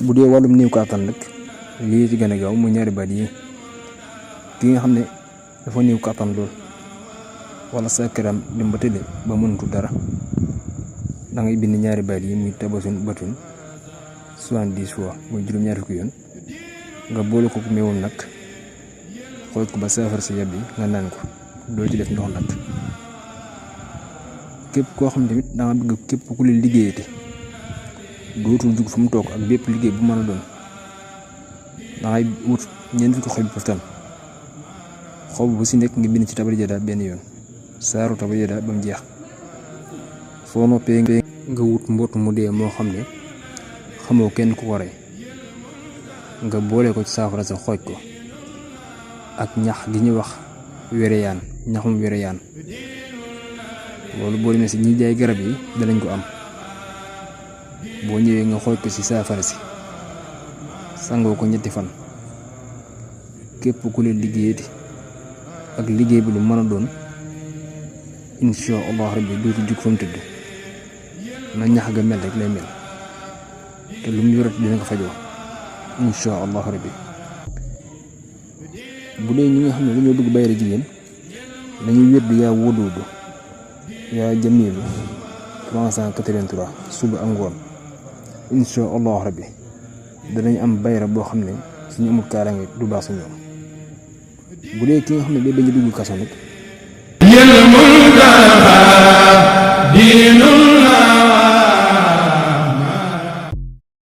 bu dee wàllum néew kàttan nag lii ci gën a gaaw mu ñaari baat yi ki nga xam ne dafa néew kàttan lool wala sa këram dem ba tële ba mënatu dara da ngay bind ñaari baat yi muy tabasun batun 70 fois muy juróom-ñaari fukki yoon nga boole ko ku meewul nag xooj ko ba saafara si yàbb yi nga naan ko doo ci def ndox nag képp koo xam tamit da nga bëgg képp ku leen liggéeyati dootul jug fu mu toog ak bépp liggéey bu mën a doon da ngay wut ñeent fukki xob poftan xob bu si nekk nga bind ci tabal jada benn yoon saaru tabal jada ba mu jeex soo noppee nga wut mbott mu dee moo xam ne xamoo kenn ku ko rey nga boole ko ci saafara sa xooj ko ak ñax gi ñuy wax wereyaan ñaxum wereyaan loolu boo demee si ñi jaay garab yi danañ ko am boo ñëwee nga xooj ko ci saafara si sangoo ko 3 fan képp ku leen liggéeyati ak liggéey bi lu mën a doon insha allah rabbi dootu jug fa mu tëdd na ñax ga mel rek lay mel te lu mu yorat dina ko fajoo insha allah rabbi bu dee ñi nga xam ne dañoo bëgg bayre jigéen dañuy wérdu yaa woduudu yaa jamilu 383 suba ak ngoon insha allah rabbi danañ am bayra boo xam ne suñu amul kaaraange du baax su ñoom bu dee ki nga xam ne day bañ a dugg kaso nag